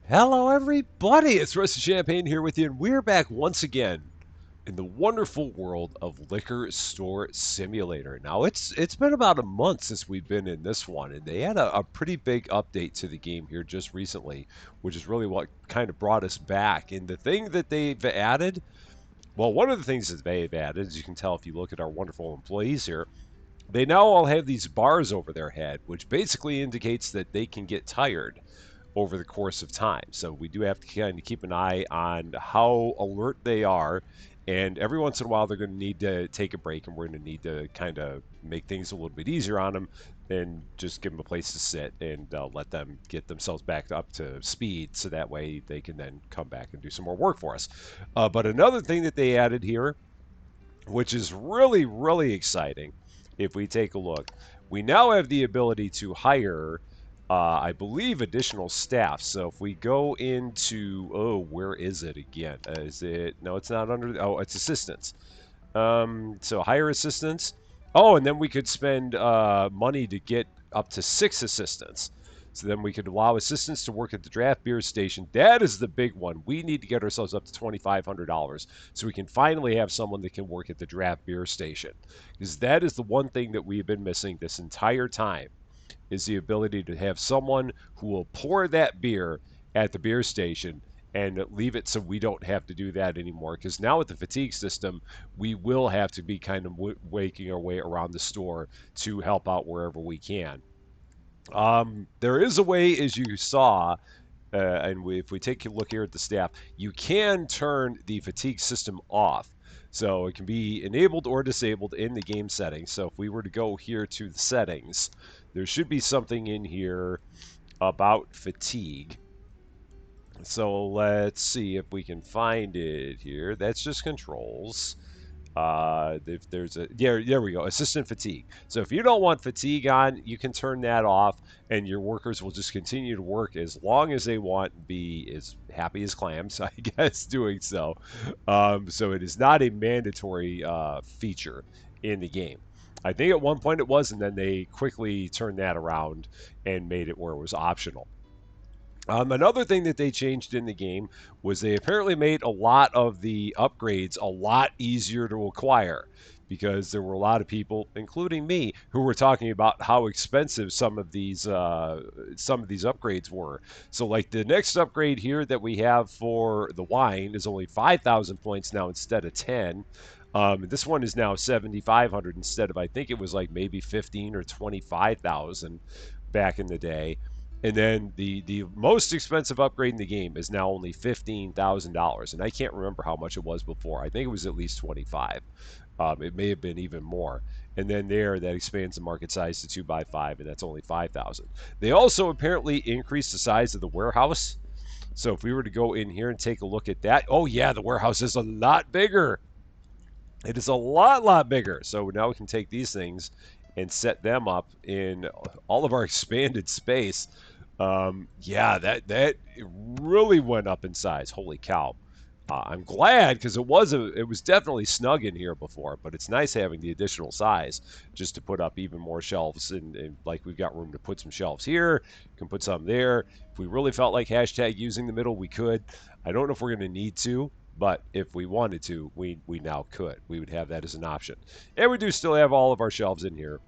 Hello, everybody. It's Rusty Champaign here with you, and we're back once again in the wonderful world of Liquor Store Simulator. Now, it's been about a month since we've been in this one, and they had a pretty big update to the game here just recently, which is really what kind of brought us back. And the thing that they've added, well, one of the things that they've added, as you can tell if you look at our wonderful employees here, they now all have these bars over their head, which basically indicates that they can get tired over the course of time. So we do have to kind of keep an eye on how alert they are. And every once in a while, they're going to need to take a break, and we're going to need to kind of make things a little bit easier on them and just give them a place to sit and let them get themselves back up to speed so that way they can then come back and do some more work for us. But another thing that they added here, which is really, really exciting, if we take a look, we now have the ability to hire I believe additional staff. So if we go into, oh, where is it again? Is it, no, it's not under, oh, it's assistants. So hire assistants. Oh, and then we could spend money to get up to 6 assistants. So then we could allow assistants to work at the draft beer station. That is the big one. We need to get ourselves up to $2,500 so we can finally have someone that can work at the draft beer station. Because that is the one thing that we've been missing this entire time is the ability to have someone who will pour that beer at the beer station and leave it so we don't have to do that anymore. Because now with the fatigue system, we will have to be kind of waking our way around the store to help out wherever we can. There is a way, as you saw, if we take a look here at the staff, you can turn the fatigue system off. So it can be enabled or disabled in the game settings. So if we were to go here to the settings, there should be something in here about fatigue. So let's see if we can find it here. That's just controls. If there's a, yeah, there we go, assistant fatigue. So if you don't want fatigue on, you can turn that off, and your workers will just continue to work as long as they want, be as happy as clams, I guess, doing so. So it is not a mandatory feature in the game. I think at one point it was, and then they quickly turned that around and made it where it was optional. Another thing that they changed in the game was they apparently made a lot of the upgrades a lot easier to acquire because there were a lot of people, including me, who were talking about how expensive some of these upgrades were. So, like the next upgrade here that we have for the wine is only 5,000 points now instead of 10. This one is now 7,500 instead of, I think it was like maybe 15 or 25,000 back in the day. And then the most expensive upgrade in the game is now only $15,000, and I can't remember how much it was before. I think it was at least 25. It may have been even more. And then there, that expands the market size to 2 by 5, and that's only 5,000. They also apparently increased the size of the warehouse. So if we were to go in here and take a look at that, oh yeah, the warehouse is a lot bigger. It is a lot bigger. So now we can take these things and set them up in all of our expanded space. Yeah, that really went up in size. Holy cow! I'm glad because it was definitely snug in here before, but it's nice having the additional size just to put up even more shelves and like we've got room to put some shelves here, can put some there. If we really felt like hashtag using the middle, we could. I don't know if we're going to need to, but if we wanted to, we now could. We would have that as an option, and we do still have all of our shelves in here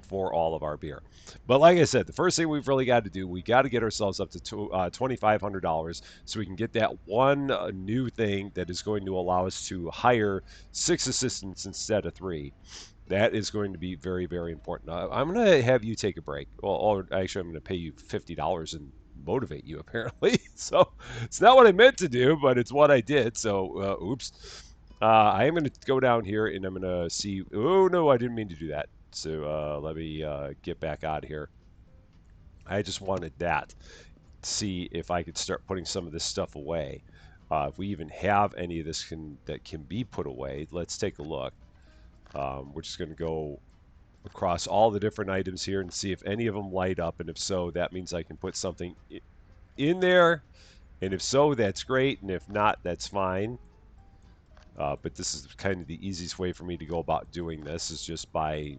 for all of our beer. But like I said, the first thing we've really got to do, we got to get ourselves up to $2,500 so we can get that one new thing that is going to allow us to hire 6 assistants instead of 3. That is going to be very, very important. I'm going to have you take a break. Well, or actually, I'm going to pay you $50 and motivate you, apparently. So it's not what I meant to do, but it's what I did. So, oops. I am going to go down here and I'm going to see. Oh, no, I didn't mean to do that. So let me get back out of here. I just wanted that. See if I could start putting some of this stuff away. If we even have any of this that can be put away, let's take a look. We're just going to go across all the different items here and see if any of them light up. And if so, that means I can put something in there. And if so, that's great. And if not, that's fine. But this is kind of the easiest way for me to go about doing this is just by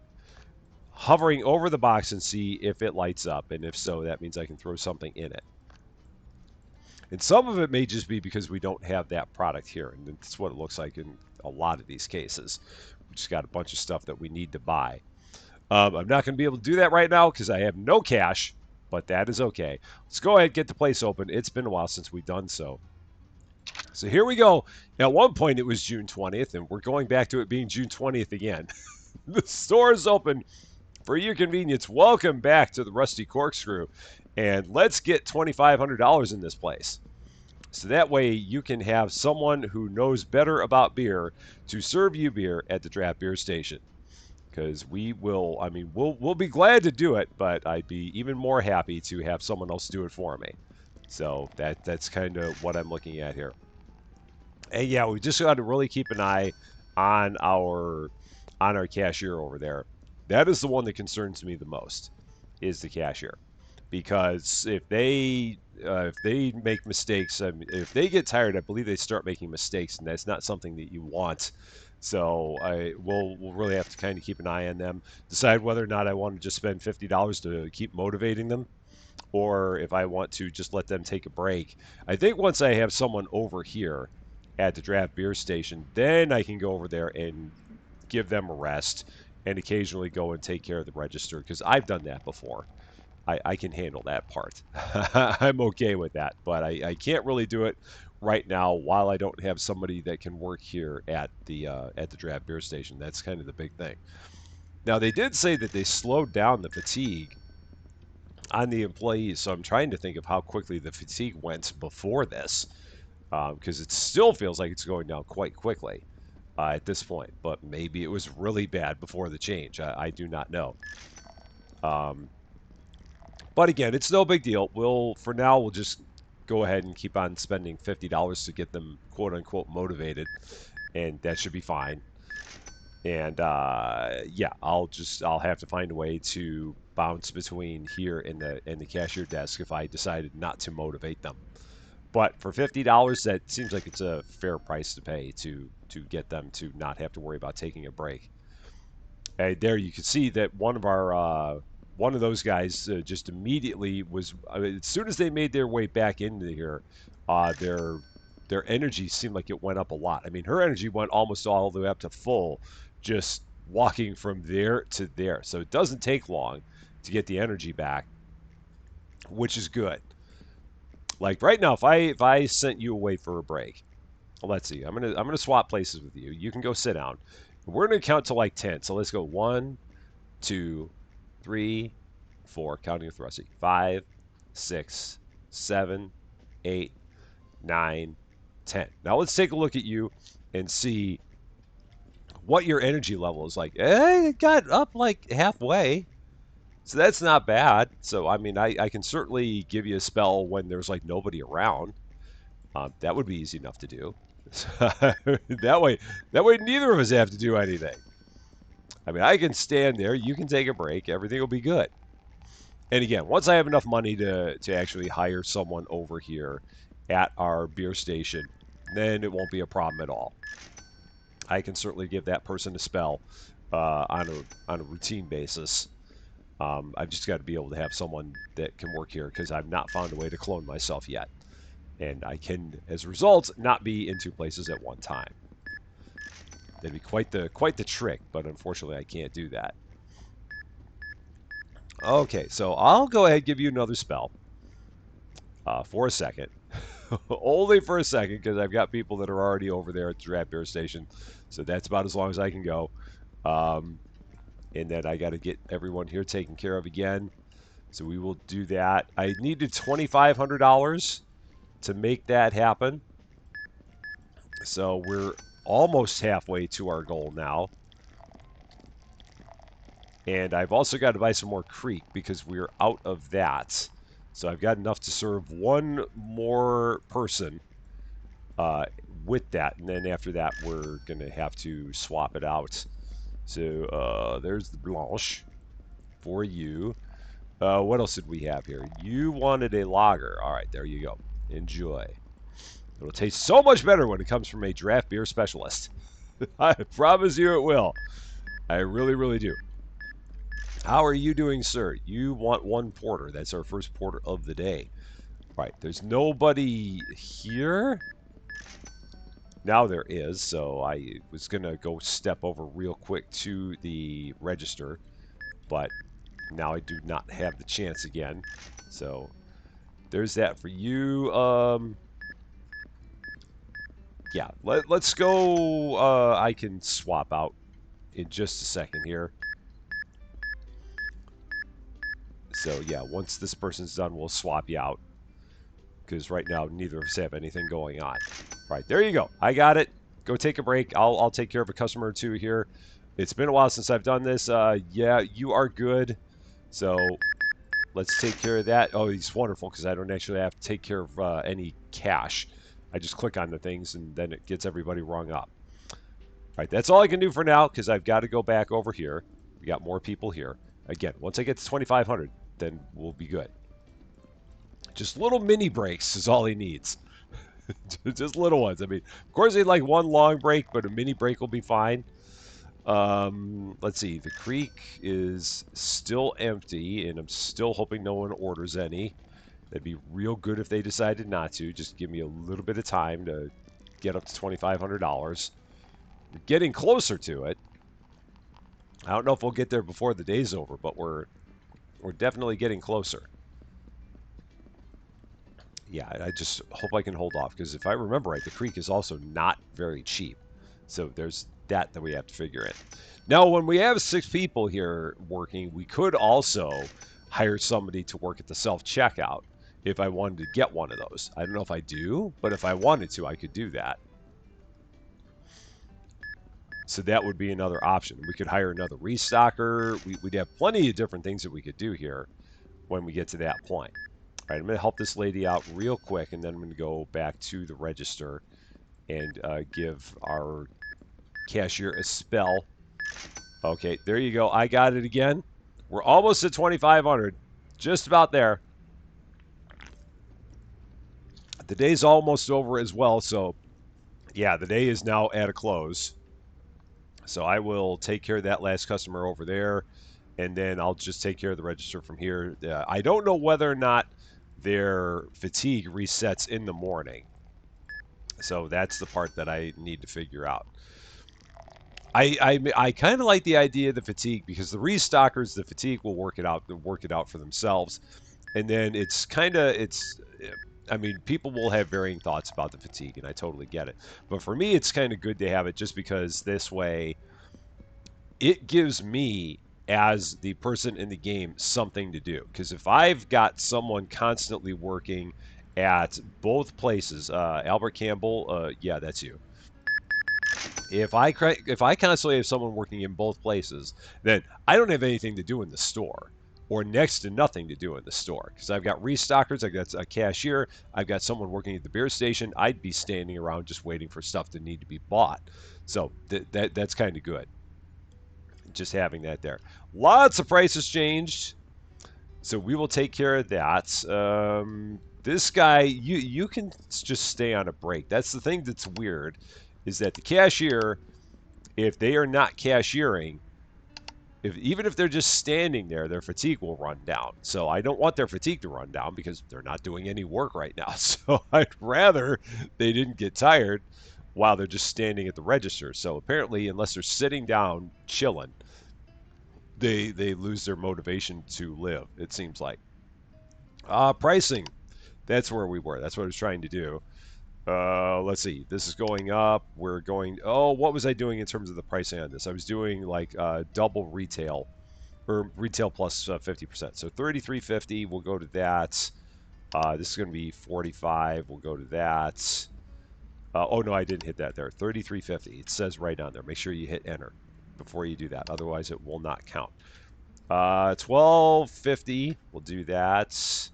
hovering over the box and see if it lights up. And if so, that means I can throw something in it. And some of it may just be because we don't have that product here. And that's what it looks like in a lot of these cases. We just got a bunch of stuff that we need to buy. I'm not going to be able to do that right now because I have no cash, but that is okay. Let's go ahead and get the place open. It's been a while since we've done so. So here we go. At one point, it was June 20th, and we're going back to it being June 20th again. The store is open for your convenience. Welcome back to the Rusty Corkscrew. And let's get $2,500 in this place. So that way you can have someone who knows better about beer to serve you beer at the draft beer station. Because we will, I mean, we'll be glad to do it, but I'd be even more happy to have someone else do it for me. So that's kind of what I'm looking at here. And yeah, we just got to really keep an eye on our cashier over there. That is the one that concerns me the most, is the cashier, because if they make mistakes, I mean, if they get tired, I believe they start making mistakes, and that's not something that you want. So we'll really have to kind of keep an eye on them, decide whether or not I want to just spend $50 to keep motivating them, or if I want to just let them take a break. I think once I have someone over here at the draft beer station, then I can go over there and give them a rest and occasionally go and take care of the register, because I've done that before. I can handle that part. I'm okay with that, but I can't really do it right now while I don't have somebody that can work here at the draft beer station. That's kind of the big thing. Now, they did say that they slowed down the fatigue on the employees, so I'm trying to think of how quickly the fatigue went before this, because it still feels like it's going down quite quickly at this point, but maybe it was really bad before the change. I do not know. But again, it's no big deal. For now, we'll just go ahead and keep on spending $50 to get them quote unquote motivated, and that should be fine. And yeah, I'll have to find a way to bounce between here and the cashier desk if I decided not to motivate them. But for $50, that seems like it's a fair price to pay to get them to not have to worry about taking a break. And there you can see that one of those guys just immediately was. I mean, as soon as they made their way back into here, their energy seemed like it went up a lot. I mean, her energy went almost all the way up to full, just walking from there to there. So it doesn't take long to get the energy back, which is good. Like right now, if I sent you away for a break, well, let's see. I'm gonna swap places with you. You can go sit down. We're gonna count to like 10. So let's go 1, 2, 3, 4. Counting with Rusty. 5, 6, 7, 8, 9, 10. Now let's take a look at you and see what your energy level is like. It got up like halfway. So that's not bad. So, I mean, I can certainly give you a spell when there's like nobody around. That would be easy enough to do. that way neither of us have to do anything. I mean, I can stand there. You can take a break. Everything will be good. And again, once I have enough money to actually hire someone over here at our beer station, then it won't be a problem at all. I can certainly give that person a spell on a routine basis. I've just got to be able to have someone that can work here because I've not found a way to clone myself yet. And I can, as a result, not be in two places at one time. That'd be quite the trick, but unfortunately I can't do that. Okay, so I'll go ahead and give you another spell for a second. Only for a second, because I've got people that are already over there at the draft beer station. So that's about as long as I can go. And then I got to get everyone here taken care of again. So we will do that. I needed $2,500 to make that happen. So we're almost halfway to our goal now. And I've also got to buy some more Creek because we're out of that. So I've got enough to serve one more person with that. And then after that, we're going to have to swap it out. So there's the Blanche for you. What else did we have here? You wanted a lager. All right, there you go. Enjoy. It'll taste so much better when it comes from a draft beer specialist. I promise you it will. I really, really do. How are you doing, sir? You want one porter. That's our first porter of the day. Right, there's nobody here. Now there is, so I was going to go step over real quick to the register, but now I do not have the chance again. So there's that for you. Yeah, let's go. I can swap out in just a second here. So yeah, once this person's done, we'll swap you out. Because right now, neither of us have anything going on. Right, there you go. I got it. Go take a break. I'll take care of a customer or two here. It's been a while since I've done this. Yeah, you are good. So let's take care of that. Oh, he's wonderful because I don't actually have to take care of any cash. I just click on the things and then it gets everybody rung up. All right, that's all I can do for now because I've got to go back over here. We got more people here. Again, once I get to 2,500, then we'll be good. Just little mini breaks is all he needs. Just little ones. I mean, of course, he'd like one long break, but a mini break will be fine. Let's see. The creek is still empty, and I'm still hoping no one orders any. That'd be real good if they decided not to. Just give me a little bit of time to get up to $2,500. We're getting closer to it. I don't know if we'll get there before the day's over, but we're definitely getting closer. Yeah, I just hope I can hold off because if I remember right, the creek is also not very cheap. So there's that we have to figure in. Now, when we have 6 people here working, we could also hire somebody to work at the self-checkout if I wanted to get one of those. I don't know if I do, but if I wanted to, I could do that. So that would be another option. We could hire another restocker. We'd have plenty of different things that we could do here when we get to that point. All right, I'm going to help this lady out real quick, and then I'm going to go back to the register and give our cashier a spell. Okay, there you go. I got it again. We're almost at 2,500. Just about there. The day's almost over as well, so yeah, the day is now at a close. So I will take care of that last customer over there, and then I'll just take care of the register from here. I don't know whether or not their fatigue resets in the morning. So that's the part that I need to figure out. I kind of like the idea of the fatigue because the restockers, the fatigue will work it out for themselves, and then I mean, people will have varying thoughts about the fatigue, and I totally get it. But for me, it's kind of good to have it just because this way, it gives me as the person in the game something to do. Because if I've got someone constantly working at both places, Albert Campbell, yeah, that's you. If I constantly have someone working in both places, then I don't have anything to do in the store, or next to nothing to do in the store, because I've got restockers, I've got a cashier, I've got someone working at the beer station. I'd be standing around just waiting for stuff to need to be bought. So that's kind of good. Just having that there. Lots of prices changed, so we will take care of that. This guy, you can just stay on a break. That's the thing that's weird, is that the cashier, if they are not cashiering, even if they're just standing there, their fatigue will run down. So I don't want their fatigue to run down because they're not doing any work right now. So I'd rather they didn't get tired while they're just standing at the register. So apparently, unless they're sitting down chilling, they lose their motivation to live, it seems like. Pricing. That's where we were. That's what I was trying to do. Let's see. This is going up. We're going. Oh, what was I doing in terms of the pricing on this? I was doing like double retail, or retail plus 50%. So 33.50. We'll go to that. This is going to be 45. We'll go to that. Oh no, I didn't hit that there. 33.50. It says right on there. Make sure you hit enter before you do that. Otherwise, it will not count. 12.50. We'll do that.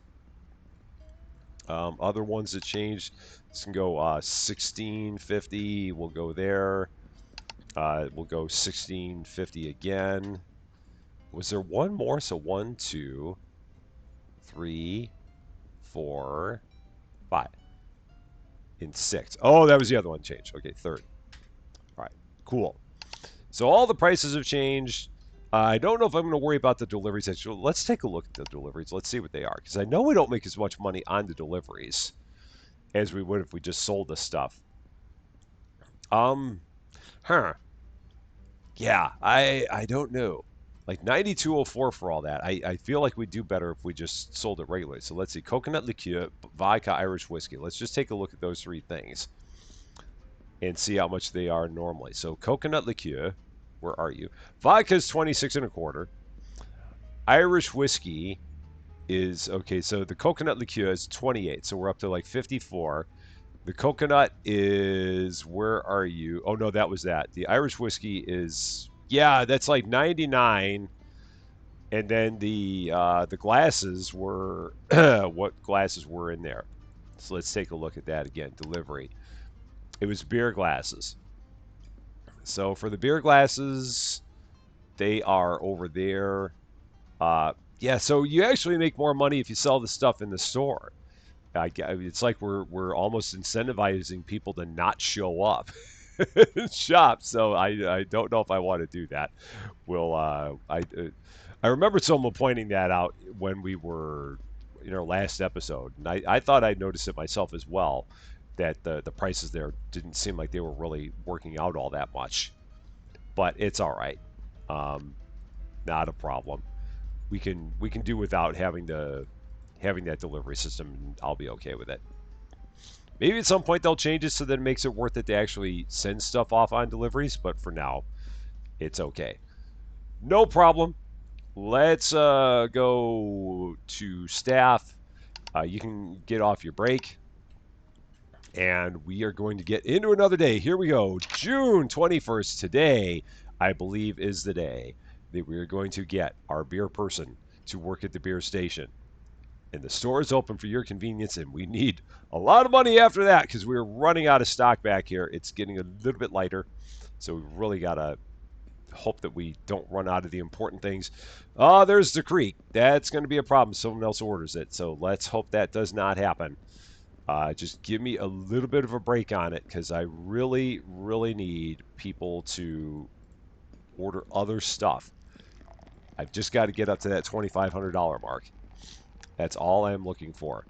Other ones that changed. This can go 16.50. We'll go there. We'll go 16.50 again. Was there one more? So 1, 2, 3, 4, 5, and 6. Oh, that was the other one changed. Okay, 30. All right, cool. So all the prices have changed. I don't know if I'm going to worry about the deliveries. Actually, let's take a look at the deliveries. Let's see what they are, because I know we don't make as much money on the deliveries as we would if we just sold the stuff. Um, huh. Yeah, I don't know. Like 9204 for all that. I feel like we'd do better if we just sold it regularly. So let's see. Coconut liqueur, vodka, Irish whiskey. Let's just take a look at those three things and see how much they are normally. So coconut liqueur, where are you? Vodka is 26 and a quarter. Irish whiskey is okay. So the coconut liqueur is 28. So we're up to like 54. The coconut is, where are you? Oh no, that was that. The Irish whiskey is, yeah, that's like 99. And then the glasses were what glasses were in there. So let's take a look at that again. Delivery. It was beer glasses. So for the beer glasses, they are over there. Yeah, so you actually make more money if you sell the stuff in the store. It's like we're almost incentivizing people to not show up and shop. So I don't know if I want to do that. Will I remember someone pointing that out when we were in our last episode, and I thought I noticed it myself as well, that the prices there didn't seem like they were really working out all that much. But it's all right, um, not a problem. We can do without having that delivery system, and I'll be okay with it. Maybe at some point they'll change it so that it makes it worth it to actually send stuff off on deliveries, but for now, it's okay. No problem. Let's go to staff. You can get off your break, and we are going to get into another day. Here we go. June 21st. Today, I believe, is the day that we are going to get our beer person to work at the beer station. And the store is open for your convenience, and we need a lot of money after that because we're running out of stock back here. It's getting a little bit lighter, so we've really got to hope that we don't run out of the important things. Oh, there's the creek. That's going to be a problem. Someone else orders it, so let's hope that does not happen. Just give me a little bit of a break on it because I really, really need people to order other stuff. I've just got to get up to that $2,500 mark. That's all I'm looking for,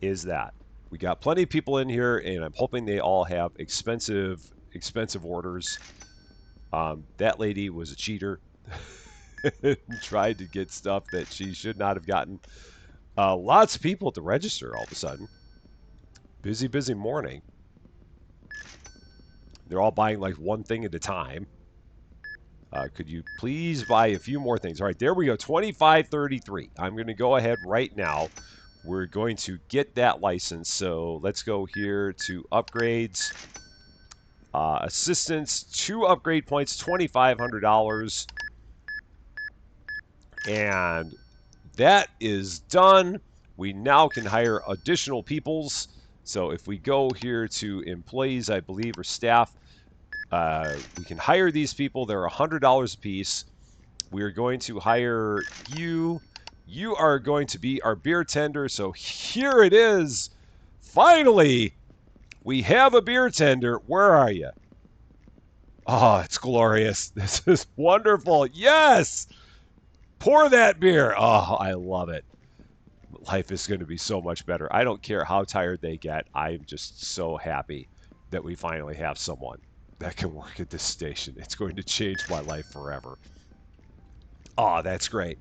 is that. We got plenty of people in here, and I'm hoping they all have expensive orders. That lady was a cheater. Tried to get stuff that she should not have gotten. Lots of people at the register all of a sudden. Busy morning. They're all buying like one thing at a time. Could you please buy a few more things? All right, there we go. 2533. I'm going to go ahead right now. We're going to get that license. So let's go here to upgrades. Assistance, 2 upgrade points, $2,500. And that is done. We now can hire additional peoples. So if we go here to employees, I believe, or staff, we can hire these people. They're $100 a piece. We're going to hire you. You are going to be our beer tender. So here it is. Finally, we have a beer tender. Where are you? Oh, it's glorious. This is wonderful. Yes! Pour that beer. Oh, I love it. Life is going to be so much better. I don't care how tired they get. I'm just so happy that we finally have someone that can work at this station. It's going to change my life forever. Oh, that's great.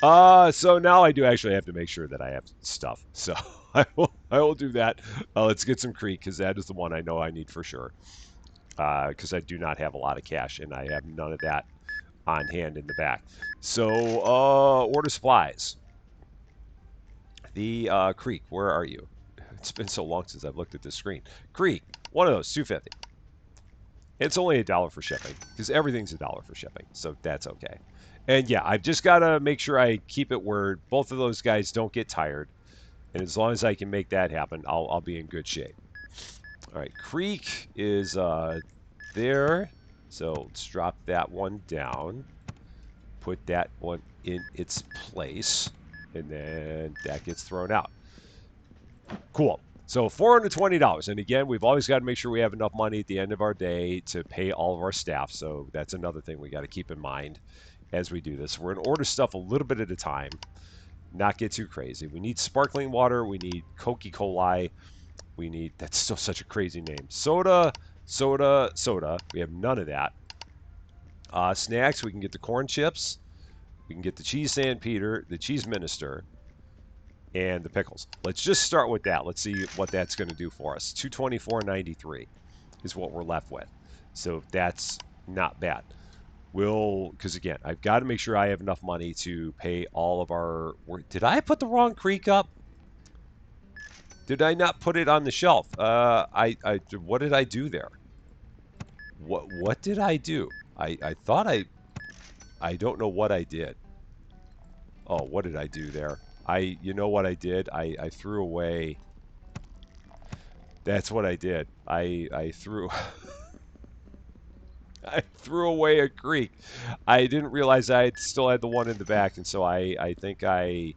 So now I do actually have to make sure that I have stuff. So I will do that. Let's get some Creek, because that is the one I know I need for sure. Because I do not have a lot of cash, and I have none of that on hand in the back. So, order supplies. The Creek, where are you? It's been so long since I've looked at this screen. Creek, one of those, $2.50. It's only $1 for shipping, because everything's $1 for shipping, so that's okay. And yeah, I've just got to make sure I keep it where both of those guys don't get tired. And as long as I can make that happen, I'll be in good shape. All right, Creek is there. So let's drop that one down. Put that one in its place. And then that gets thrown out. Cool. So $420. And again, we've always got to make sure we have enough money at the end of our day to pay all of our staff. So that's another thing we got to keep in mind as we do this. We're going to order stuff a little bit at a time, not get too crazy. We need sparkling water. We need Coca-Cola. We need, that's still such a crazy name. Soda, soda, soda. We have none of that. Snacks, we can get the corn chips. We can get the cheese Sanpeter, the cheese minister, and the pickles. Let's just start with that. Let's see what that's going to do for us. $224.93 is what we're left with. So that's not bad. Because again, I've got to make sure I have enough money to pay all of our... Did I put the wrong creek up? Did I not put it on the shelf? What did I do there? What did I do? I thought I don't know what I did. Oh, what did I do there? You know what I did? I threw away. That's what I did. I threw I threw away a creek. I didn't realize I still had the one in the back, and so I think I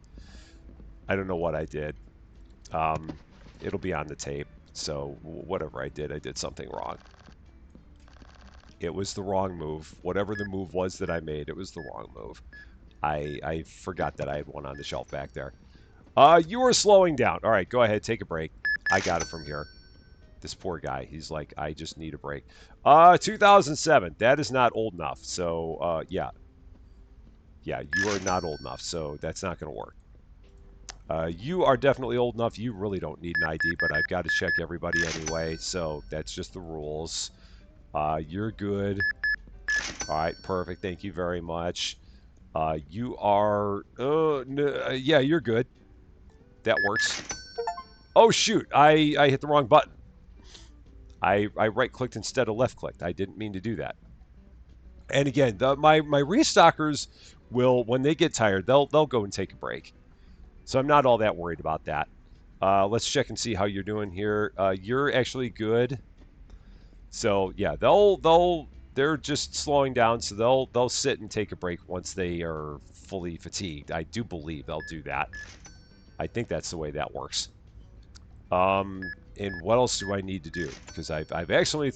don't know what I did. It'll be on the tape. So whatever I did something wrong. It was the wrong move. Whatever the move was that I made, it was the wrong move. I forgot that I had one on the shelf back there. You are slowing down. All right, go ahead, take a break. I got it from here. This poor guy, he's like, I just need a break. 2007. That is not old enough. So, yeah. Yeah, you are not old enough, so that's not going to work. You are definitely old enough. You really don't need an ID, but I've got to check everybody anyway, so that's just the rules. You're good. All right, perfect. Thank you very much. You are... yeah, you're good. That works. Oh, shoot. I hit the wrong button. I right-clicked instead of left-clicked. I didn't mean to do that. And again, my restockers will, when they get tired, they'll go and take a break. So I'm not all that worried about that. Let's check and see how you're doing here. You're actually good. So yeah, they're just slowing down, so they'll sit and take a break once they are fully fatigued. I do believe they'll do that. I think that's the way that works. And what else do I need to do? Because I've accidentally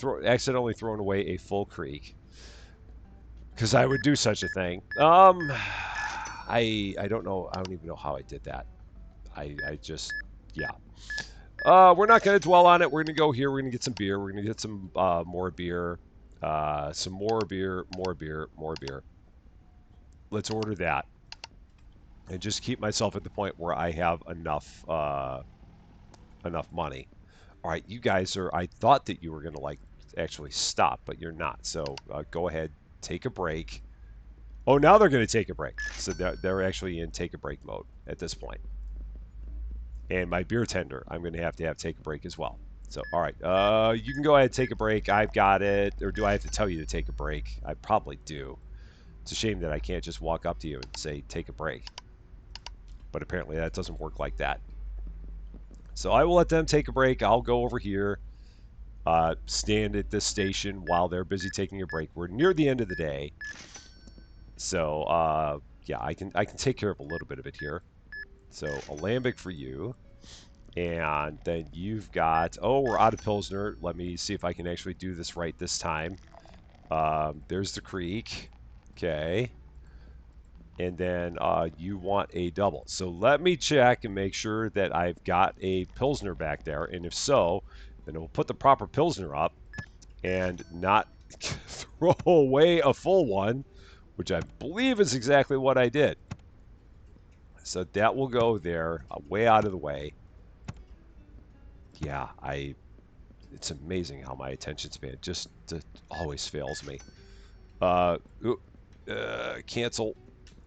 thrown away a full creek. Because I would do such a thing. I don't know. I don't even know how I did that. I just, yeah. We're not going to dwell on it. We're going to go here. We're going to get some beer. We're going to get some more beer. Some more beer, more beer, more beer. Let's order that. And just keep myself at the point where I have enough enough money. All right, you guys are... I thought that you were going to, like, actually stop, but you're not. So go ahead, take a break. Oh, now they're going to take a break. So they're actually in take a break mode at this point. And my beer tender, I'm going to have take a break as well. So, all right, you can go ahead and take a break. I've got it. Or do I have to tell you to take a break? I probably do. It's a shame that I can't just walk up to you and say, take a break. But apparently that doesn't work like that. So I will let them take a break. I'll go over here, stand at this station while they're busy taking a break. We're near the end of the day. So, yeah, I can take care of a little bit of it here. So, alembic for you. And then you've got... Oh, we're out of Pilsner. Let me see if I can actually do this right this time. There's the creek. Okay. And then you want a double. So let me check and make sure that I've got a Pilsner back there. And if so, then we'll put the proper Pilsner up and not throw away a full one, which I believe is exactly what I did. So that will go there, way out of the way. Yeah, it's amazing how my attention span just always fails me. Cancel.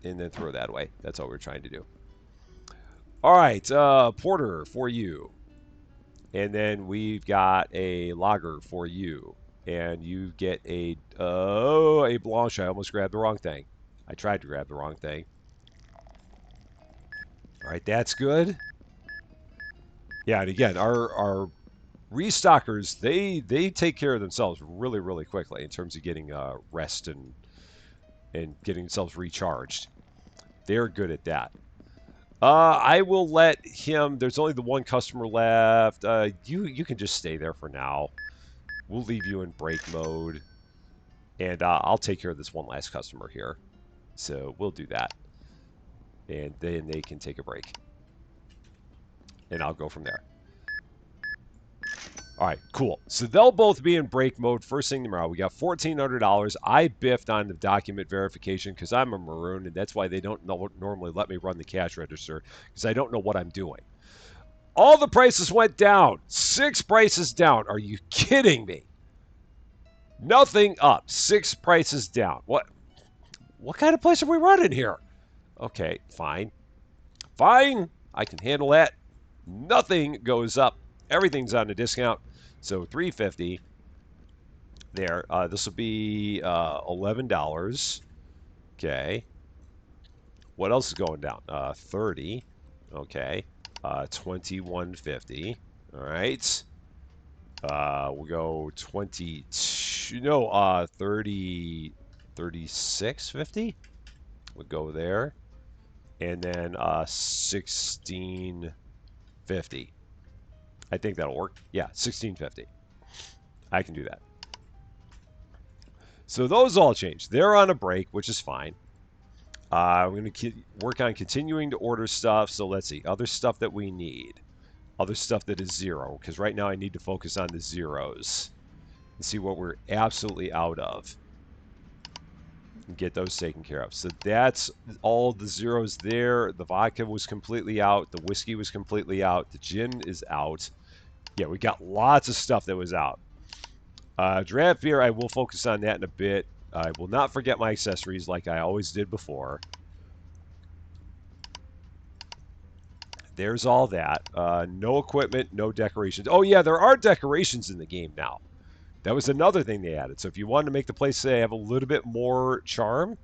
And then throw that away. That's all we're trying to do. All right, porter for you. And then we've got a lager for you. And you get a blanche. I almost grabbed the wrong thing. I tried to grab the wrong thing. All right, that's good. Yeah, and again, our restockers, they take care of themselves really, really quickly in terms of getting rest and getting themselves recharged. They're good at that. I will let him. There's only the one customer left. You can just stay there for now. We'll leave you in break mode, and I'll take care of this one last customer here. So we'll do that, and then they can take a break, and I'll go from there. All right, cool. So they'll both be in break mode first thing tomorrow. We got $1,400. I biffed on the document verification because I'm a maroon, and that's why they don't normally let me run the cash register because I don't know what I'm doing. All the prices went down. 6 prices down. Are you kidding me? Nothing up. 6 prices down. What kind of place are we running here? Okay, fine. Fine. I can handle that. Nothing goes up. Everything's on a discount. So $350 there. This will be $11. Okay. What else is going down? 30. Okay. 21.50. All right. We'll go 22. No, 30. 36.50. We'll go there. And then 16.50. I think that'll work. Yeah, 16.50. I can do that. So those all changed. They're on a break, which is fine. I'm going to work on continuing to order stuff. So let's see. Other stuff that we need. Other stuff that is 0. Because right now I need to focus on the zeros. And see what we're absolutely out of. And get those taken care of. So that's all the zeros there. The vodka was completely out. The whiskey was completely out. The gin is out. Yeah, we got lots of stuff that was out. Draft beer, I will focus on that in a bit. I will not forget my accessories like I always did before. There's all that. No equipment, no decorations. Oh, yeah, there are decorations in the game now. That was another thing they added. So if you wanted to make the place, say, have a little bit more charm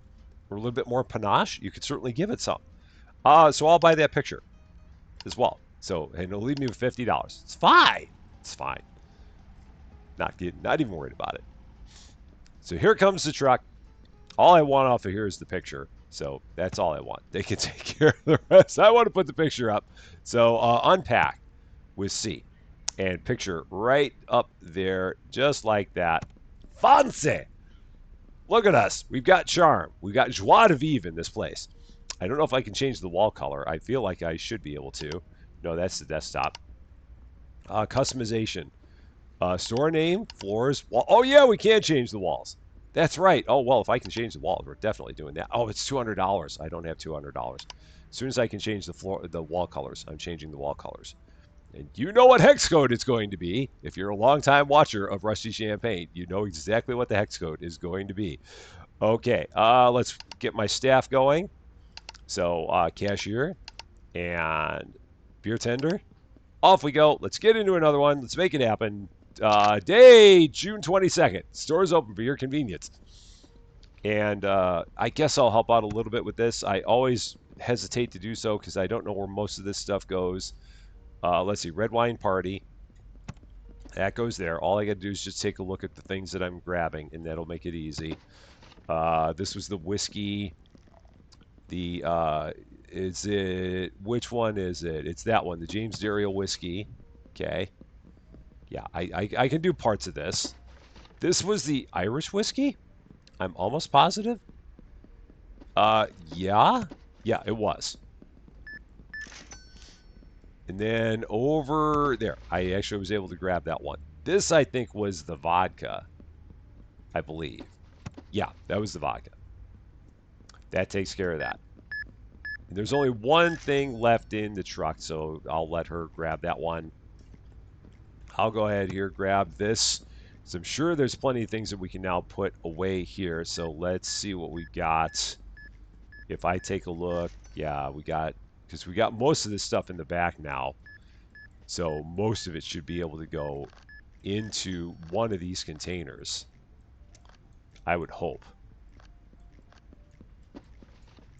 or a little bit more panache, you could certainly give it some. So I'll buy that picture as well. So, and it'll leave me with $50. It's fine. It's fine. Not even worried about it. So here comes the truck. All I want off of here is the picture. So that's all I want. They can take care of the rest. I want to put the picture up. So unpack with C. And picture right up there, just like that. Fancy! Look at us. We've got charm. We've got joie de vivre in this place. I don't know if I can change the wall color. I feel like I should be able to. No, that's the desktop. Customization. Store name, floors, wall. Oh, yeah, we can change the walls. That's right. Oh, well, if I can change the walls, we're definitely doing that. Oh, it's $200. I don't have $200. As soon as I can change the wall colors, I'm changing the wall colors. And you know what hex code it's going to be. If you're a longtime watcher of Rusty Champaign, you know exactly what the hex code is going to be. Okay, let's get my staff going. So, cashier and beer tender. Off we go. Let's get into another one. Let's make it happen. Day, June 22nd. Stores open for your convenience. And I guess I'll help out a little bit with this. I always hesitate to do so because I don't know where most of this stuff goes. Let's see, red wine party. That goes there. All I got to do is just take a look at the things that I'm grabbing, and that'll make it easy. This was the whiskey. Is it, which one is it? It's that one, the James Dariel whiskey. Okay. Yeah, I can do parts of this. This was the Irish whiskey? I'm almost positive. Yeah. Yeah, it was. And then over there, I actually was able to grab that one. This, I think, was the vodka, I believe. Yeah, that was the vodka. That takes care of that. And there's only one thing left in the truck, so I'll let her grab that one. I'll go ahead here, grab this. So I'm sure there's plenty of things that we can now put away here. So let's see what we got. If I take a look, yeah, we got, because we got most of this stuff in the back now. So most of it should be able to go into one of these containers. I would hope.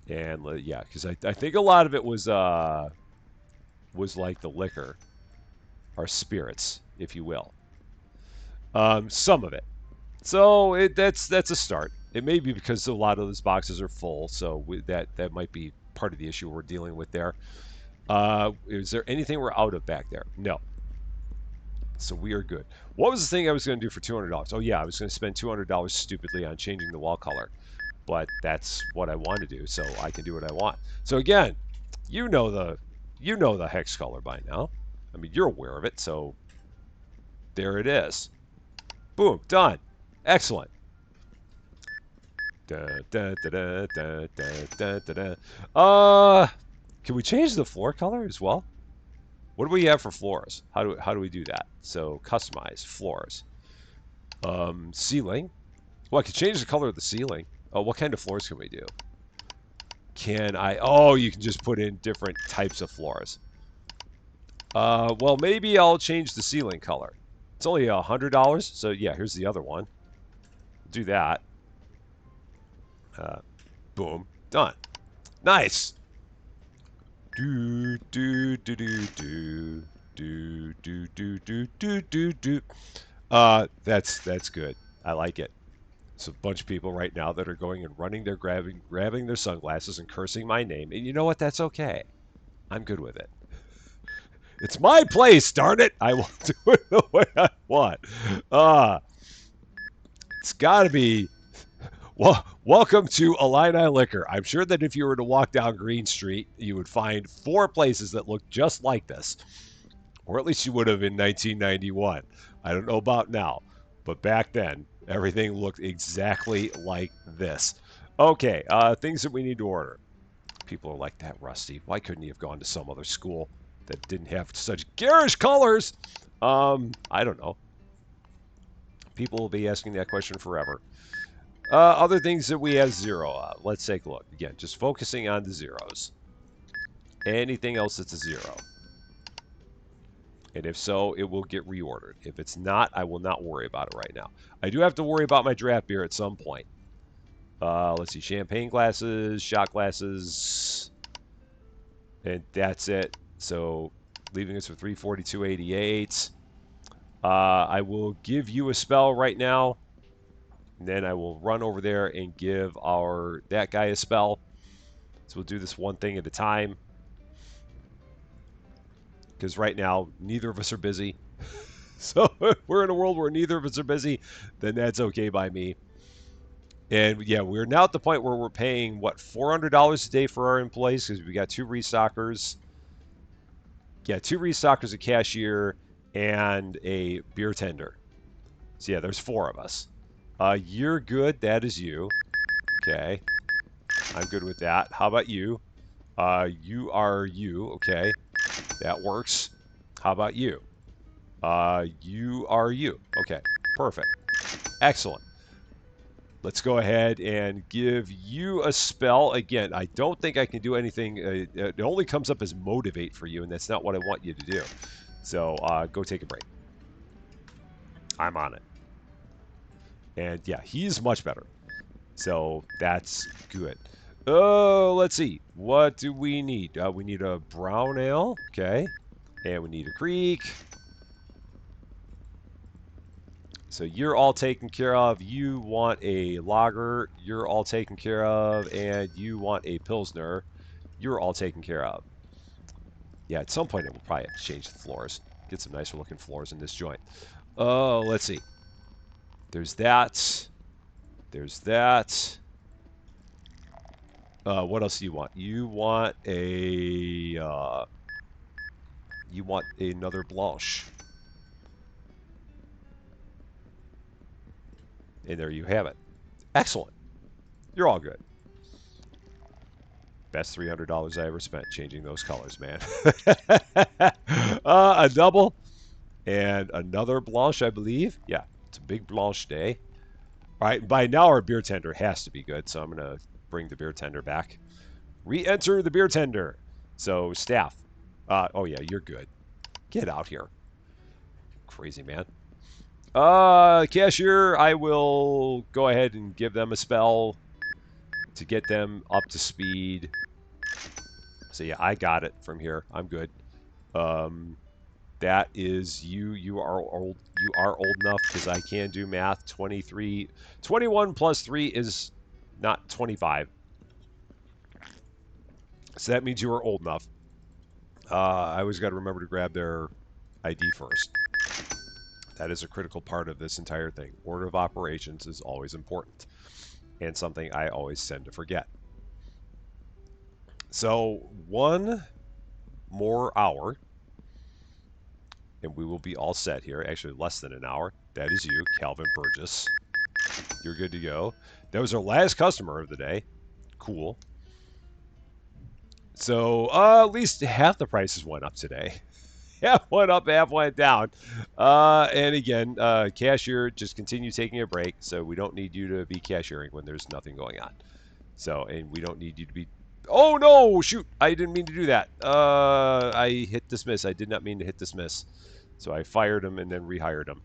And yeah, because I think a lot of it was like the liquor, or spirits, if you will. Some of it. So that's a start. It may be because a lot of those boxes are full, so that might be part of the issue we're dealing with there. Is there anything we're out of back there? No. So we are good. What was the thing I was going to do for $200? Oh yeah, I was going to spend $200 stupidly on changing the wall color. But that's what I want to do, so I can do what I want. So again, you know the hex color by now. I mean, you're aware of it, so there it is. Boom, done. Excellent. Da, da, da, da, da, da, da, da. Can we change the floor color as well? What do we have for floors? How do we do that? So customize floors. Ceiling. Well, I could change the color of the ceiling. Oh, what kind of floors can we do? Can I? Oh, you can just put in different types of floors. Well, maybe I'll change the ceiling color. It's only $100, so yeah, here's the other one. Do that. Boom, done. Nice. Do do do do do do do do do do do do. That's good. I like it. So a bunch of people right now that are going and running, they're grabbing their sunglasses and cursing my name, and you know what? That's okay. I'm good with it. It's my place, darn it! I will do it the way I want. It's got to be. Well, welcome to Illini Liquor. I'm sure that if you were to walk down Green Street, you would find 4 places that look just like this, or at least you would have in 1991. I don't know about now, but back then everything looked exactly like this. Okay, things that we need to order. People are like, that Rusty. Why couldn't he have gone to some other school that didn't have such garish colors? I don't know. People will be asking that question forever. Other things that we have 0. Let's take a look. Again, just focusing on the zeros. Anything else that's a 0. And if so, it will get reordered. If it's not, I will not worry about it right now. I do have to worry about my draft beer at some point. Let's see. Champagne glasses, shot glasses. And that's it. So, leaving us with 342.88. I will give you a spell right now. And then I will run over there and give that guy a spell. So we'll do this one thing at a time. Because right now, neither of us are busy. So if we're in a world where neither of us are busy, then that's okay by me. And yeah, we're now at the point where we're paying, what, $400 a day for our employees? Because we got 2 restockers. Yeah, 2 restockers, a cashier, and a beer tender. So yeah, there's 4 of us. You're good. That is you. Okay. I'm good with that. How about you? You are you. Okay. That works. How about you? You are you. Okay. Perfect. Excellent. Let's go ahead and give you a spell. Again, I don't think I can do anything. It only comes up as motivate for you, and that's not what I want you to do. So go take a break. I'm on it. And yeah, he's much better. So that's good. Oh, let's see. What do we need? We need a brown ale. Okay. And we need a creek. So you're all taken care of. You want a lager. You're all taken care of. And you want a pilsner. You're all taken care of. Yeah, at some point it will probably have to change the floors. Get some nicer looking floors in this joint. Oh, let's see. There's that. There's that. What else do you want? You want another blanche. And there you have it. Excellent. You're all good. Best $300 I ever spent changing those colors, man. A double and another blanche, I believe. Yeah, it's a big blanche day. All right, by now our beer tender has to be good, so I'm going to bring the beer tender back. Re-enter the beer tender. So, staff. Oh, yeah, you're good. Get out here. Crazy, man. Cashier, I will go ahead and give them a spell to get them up to speed. So, yeah, I got it from here. I'm good. That is you. You are old. You are old enough because I can do math. 23. 21 plus 3 is not 25. So that means you are old enough. I always got to remember to grab their ID first. That is a critical part of this entire thing. Order of operations is always important and something I always tend to forget. So one more hour and we will be all set here. Actually, less than an hour. That is you, Calvin Burgess. You're good to go. That was our last customer of the day. Cool. So at least half the prices went up today. Half went up, half went down. And again, cashier, just continue taking a break. So we don't need you to be cashiering when there's nothing going on. So, and we don't need you to be. Oh no! Shoot! I didn't mean to do that. I hit dismiss. I did not mean to hit dismiss. So I fired him and then rehired him.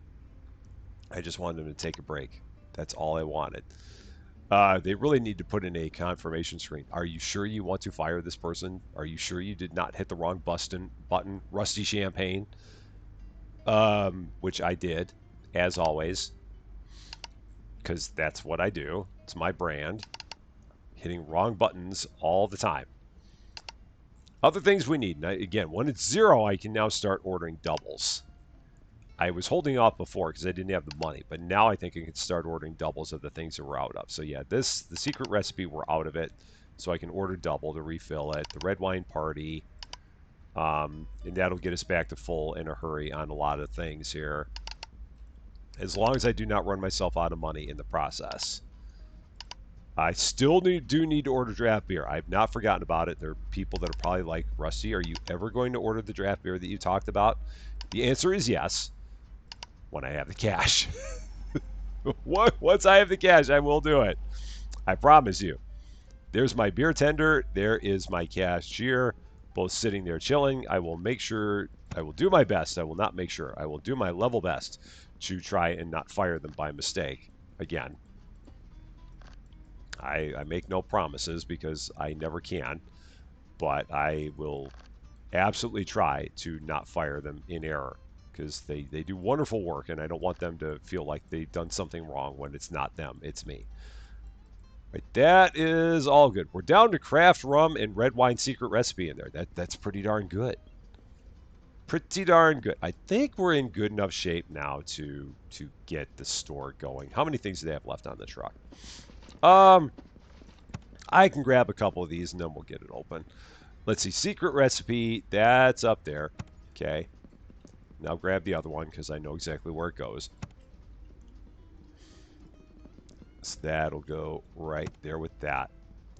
I just wanted him to take a break. That's all I wanted. They really need to put in a confirmation screen. Are you sure you want to fire this person? Are you sure you did not hit the wrong button? Rusty Champaign, which I did, as always, because that's what I do. It's my brand. Hitting wrong buttons all the time. Other things we need. Again, when it's 0, I can now start ordering doubles. I was holding off before because I didn't have the money, but now I think I can start ordering doubles of the things that we're out of. So yeah, the secret recipe, we're out of it, so I can order double to refill it. The red wine party, and that'll get us back to full in a hurry on a lot of things here, as long as I do not run myself out of money in the process. I still do need to order draft beer. I've not forgotten about it. There are people that are probably like, Rusty, are you ever going to order the draft beer that you talked about? The answer is yes. When I have the cash. Once I have the cash, I will do it. I promise you. There's my beer tender. There is my cashier, both sitting there chilling. I will make sure, I will do my best. I will not make sure. I will do my level best to try and not fire them by mistake again. I make no promises because I never can, but I will absolutely try to not fire them in error, because they do wonderful work, and I don't want them to feel like they've done something wrong when it's not them, it's me. Right, that is all good. We're down to craft rum and red wine secret recipe in there. That's pretty darn good. Pretty darn good. I think we're in good enough shape now to get the store going. How many things do they have left on the truck? I can grab a couple of these and then we'll get it open. Let's see, secret recipe, that's up there. Okay. Now grab the other one because I know exactly where it goes. So that'll go right there with that.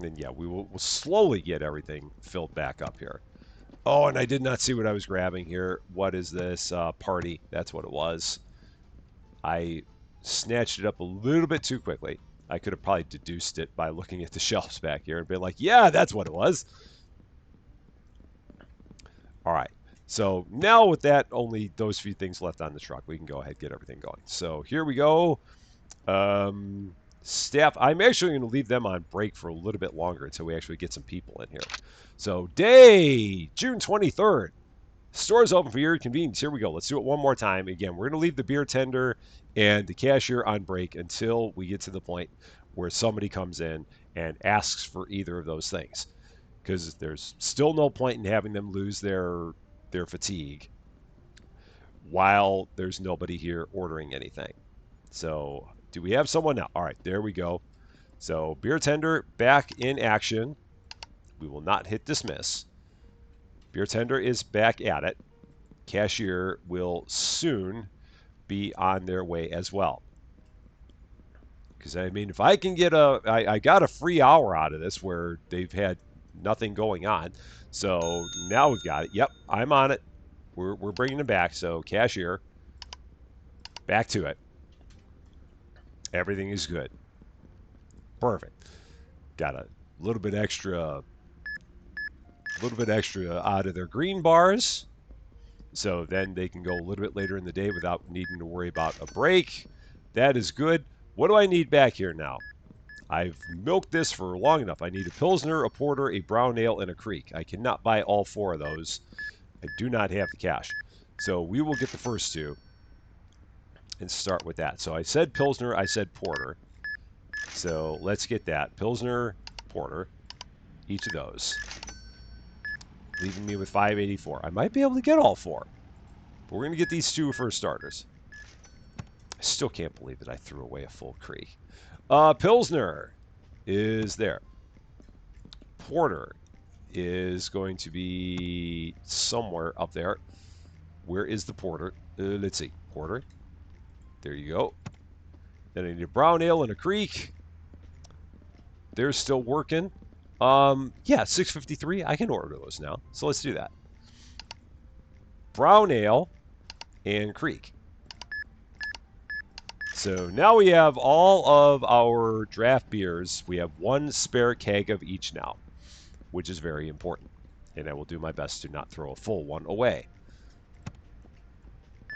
And yeah, we'll slowly get everything filled back up here. Oh, and I did not see what I was grabbing here. What is this? Party. That's what it was. I snatched it up a little bit too quickly. I could have probably deduced it by looking at the shelves back here and been like, yeah, that's what it was. All right. So now with that, only those few things left on the truck, we can go ahead and get everything going. So here we go. Staff, I'm actually going to leave them on break for a little bit longer until we actually get some people in here. So day, June 23rd. Store's open for your convenience. Here we go. Let's do it one more time. Again, we're going to leave the beer tender and the cashier on break until we get to the point where somebody comes in and asks for either of those things, because there's still no point in having them lose their fatigue while there's nobody here ordering anything. So do we have someone now? All right, there we go. So beer tender back in action. We will not hit dismiss. Beer tender is back at it. Cashier will soon be on their way as well. Because I mean, if I can get I got a free hour out of this where they've had nothing going on. So now we've got it. Yep, I'm on it. We're bringing them back. So cashier, back to it. Everything is good. Perfect. Got a little bit extra out of their green bars. So then they can go a little bit later in the day without needing to worry about a break. That is good. What do I need back here now? I've milked this for long enough. I need a Pilsner, a Porter, a Brown Ale, and a Creek. I cannot buy all 4 of those. I do not have the cash. So we will get the first 2 and start with that. So I said Pilsner, I said Porter. So let's get that. Pilsner, Porter, each of those. leaving me with 584. I might be able to get all 4. But we're going to get these 2 for starters. I still can't believe that I threw away a full creek. Pilsner is there. Porter is going to be somewhere up there. Where is the porter? Let's see. Porter. There you go. Then I need a brown ale and a creek. They're still working. Yeah, 653. I can order those now. So let's do that. Brown ale and creek. So now we have all of our draft beers. We have 1 spare keg of each now, which is very important. And I will do my best to not throw a full one away.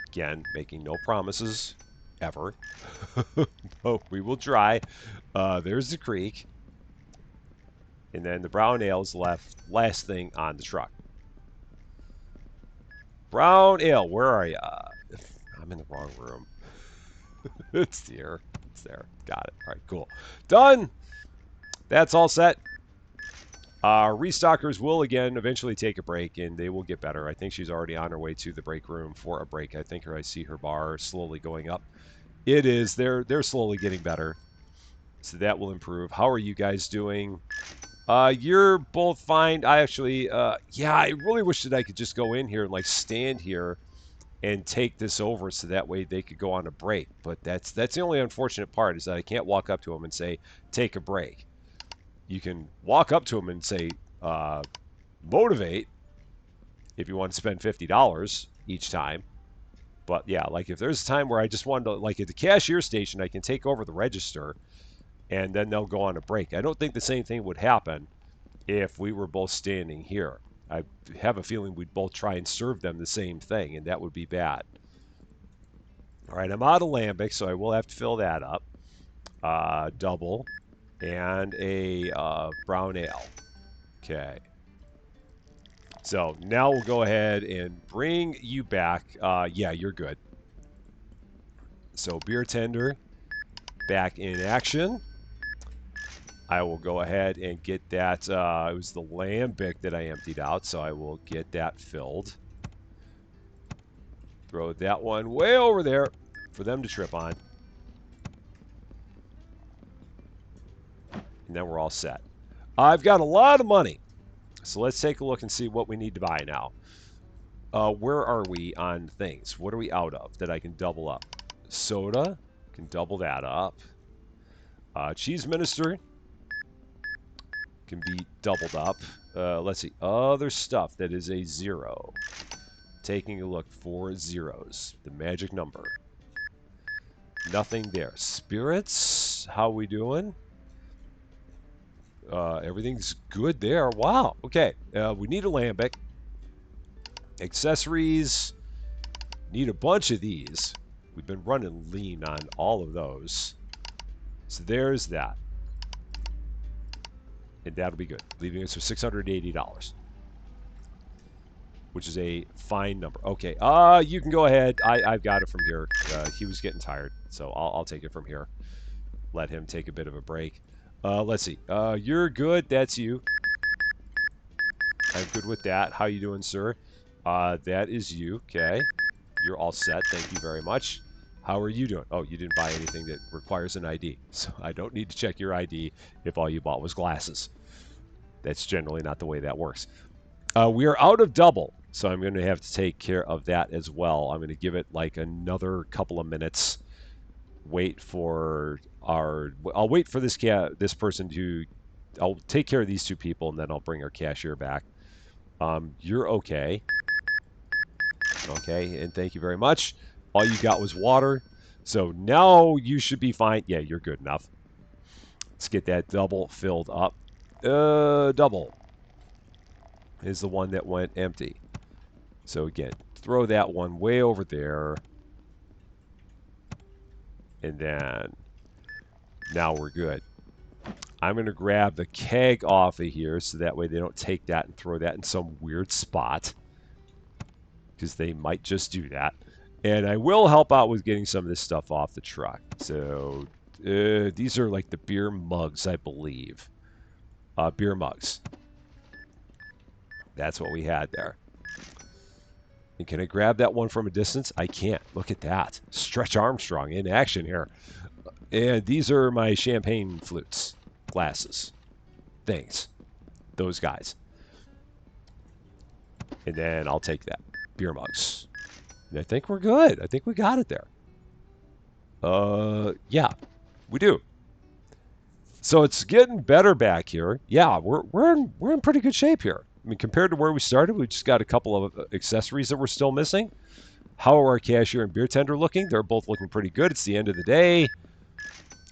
Again, making no promises, ever. But we will try. There's the creek. And then the brown ale is last thing on the truck. Brown ale, where are you? I'm in the wrong room. It's here. It's there. Got it. All right, cool. Done. That's all set. Restockers will, again, eventually take a break, and they will get better. I think she's already on her way to the break room for a break. I think I see her bar slowly going up. It is. They're slowly getting better, so that will improve. How are you guys doing? You're both fine. I actually, yeah, I really wish that I could just go in here and, like, stand here and take this over so that way they could go on a break. But that's the only unfortunate part, is that I can't walk up to them and say, take a break. You can walk up to them and say, motivate, if you want to spend $50 each time. But yeah, like if there's a time where I just wanted to, like at the cashier station, I can take over the register and then they'll go on a break. I don't think the same thing would happen if we were both standing here. I have a feeling we'd both try and serve them the same thing, and that would be bad. All right, I'm out of lambic, so I will have to fill that up. Double and a brown ale. Okay. So now we'll go ahead and bring you back. Yeah, you're good. So beer tender back in action. I will go ahead and get that. It was the lambic that I emptied out, so I will get that filled. Throw that one way over there for them to trip on. And then we're all set. I've got a lot of money, so let's take a look and see what we need to buy now. Where are we on things? What are we out of that I can double up? Soda, can double that up. Cheese minister can be doubled up. Let's see, other stuff that is a 0. Taking a look for zeros, the magic number. Nothing there. Spirits, how we doing? Everything's good there. Wow. Okay. We need a lambic. Accessories. Need a bunch of these. We've been running lean on all of those. So there's that. And that'll be good. Leaving us with $680. Which is a fine number. Okay. You can go ahead. I've got it from here. He was getting tired. So I'll take it from here. Let him take a bit of a break. Let's see. You're good. That's you. I'm good with that. How you doing, sir? That is you. Okay. You're all set. Thank you very much. How are you doing? Oh, you didn't buy anything that requires an ID. So I don't need to check your ID if all you bought was glasses. That's generally not the way that works. We are out of double, so I'm going to have to take care of that as well. I'm going to give it like another couple of minutes. Wait for I'll wait for this person to. I'll take care of these 2 people, and then I'll bring our cashier back. You're okay. Okay, and thank you very much. All you got was water, so now you should be fine. Yeah, you're good enough. Let's get that double filled up. Double is the one that went empty. So again, throw that one way over there. And then, now we're good. I'm going to grab the keg off of here so that way they don't take that and throw that in some weird spot. Because they might just do that. And I will help out with getting some of this stuff off the truck. So, these are like the beer mugs, I believe. Beer mugs. That's what we had there. And can I grab that one from a distance? I can't. Look at that. Stretch Armstrong in action here. And these are my champagne flutes, glasses, things. Those guys. And then I'll take that. Beer mugs. And I think we're good. I think we got it there. Yeah, we do. So it's getting better back here. Yeah, we're in pretty good shape here. I mean, compared to where we started, we just got a couple of accessories that we're still missing. How are our cashier and beer tender looking? They're both looking pretty good. It's the end of the day.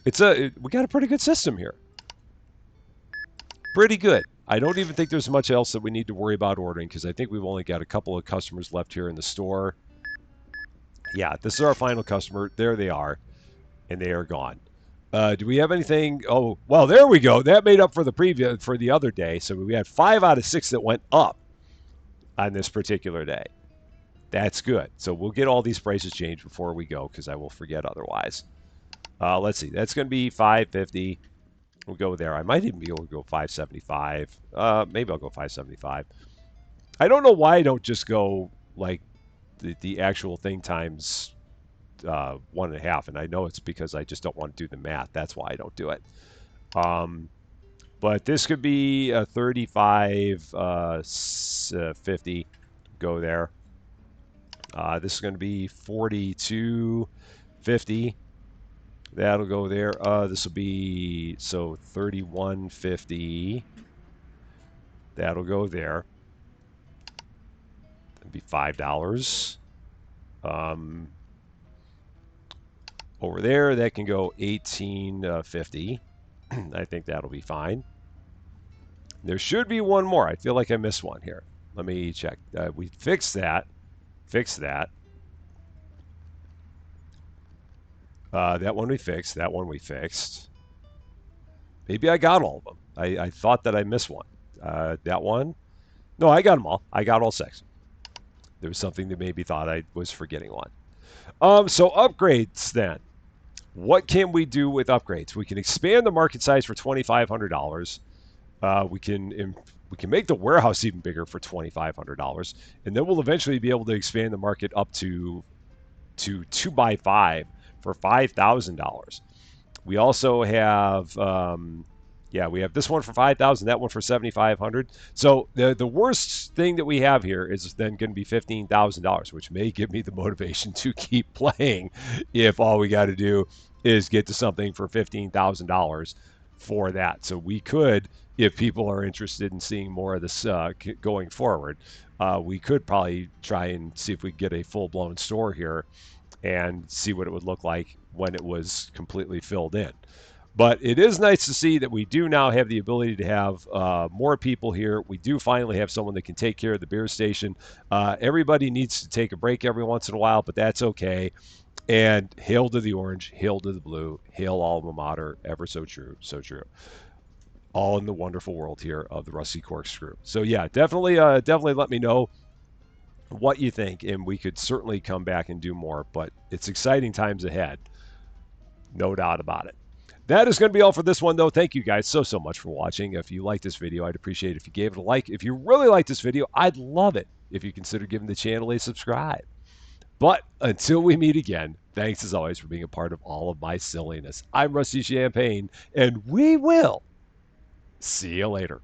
We got a pretty good system here. Pretty good. I don't even think there's much else that we need to worry about ordering because I think we've only got a couple of customers left here in the store. Yeah, this is our final customer. There they are, and they are gone. Do we have anything? Oh, well, there we go. That made up for the other day. So we had 5 out of 6 that went up on this particular day. That's good. So we'll get all these prices changed before we go because I will forget otherwise. Let's see. That's going to be $5.50. We'll go there. I might even be able to go $5.75. Maybe I'll go $5.75. I don't know why I don't just go like the actual thing times 1.5, and I know it's because I just don't want to do the math. That's why I don't do it. But this could be a 35.50. Go there. This is going to be 42.50. That'll go there. This will be 31.50. That'll go there. That'd be $5. Over there, that can go 18.50. I think that'll be fine. There should be one more. I feel like I missed one here. Let me check. We fixed that. Fixed that. That one we fixed. That one we fixed. Maybe I got all of them. I thought that I missed one. That one. No, I got them all. I got all 6. There was something that maybe thought I was forgetting one. So upgrades then. What can we do with upgrades? We can expand the market size for $2,500. We can make the warehouse even bigger for $2,500, and then we'll eventually be able to expand the market up to 2x5 for $5,000. We also have we have this one for $5,000, that one for $7,500. So the worst thing that we have here is then going to be $15,000, which may give me the motivation to keep playing if all we got to do is get to something for $15,000 for that. So we could, if people are interested in seeing more of this going forward, we could probably try and see if we could get a full-blown store here and see what it would look like when it was completely filled in. But it is nice to see that we do now have the ability to have more people here. We do finally have someone that can take care of the beer station. Everybody needs to take a break every once in a while, but that's okay. And hail to the orange, hail to the blue, hail alma mater, ever so true, so true. All in the wonderful world here of the Rusty Corkscrew. So yeah, definitely let me know what you think, and we could certainly come back and do more. But it's exciting times ahead, no doubt about it. That is going to be all for this one, though. Thank you guys so much for watching. If you like this video, I'd appreciate it if you gave it a like. If you really like this video, I'd love it if you consider giving the channel a subscribe. But until we meet again, thanks as always for being a part of all of my silliness. I'm Rusty Champaign, and we will see you later.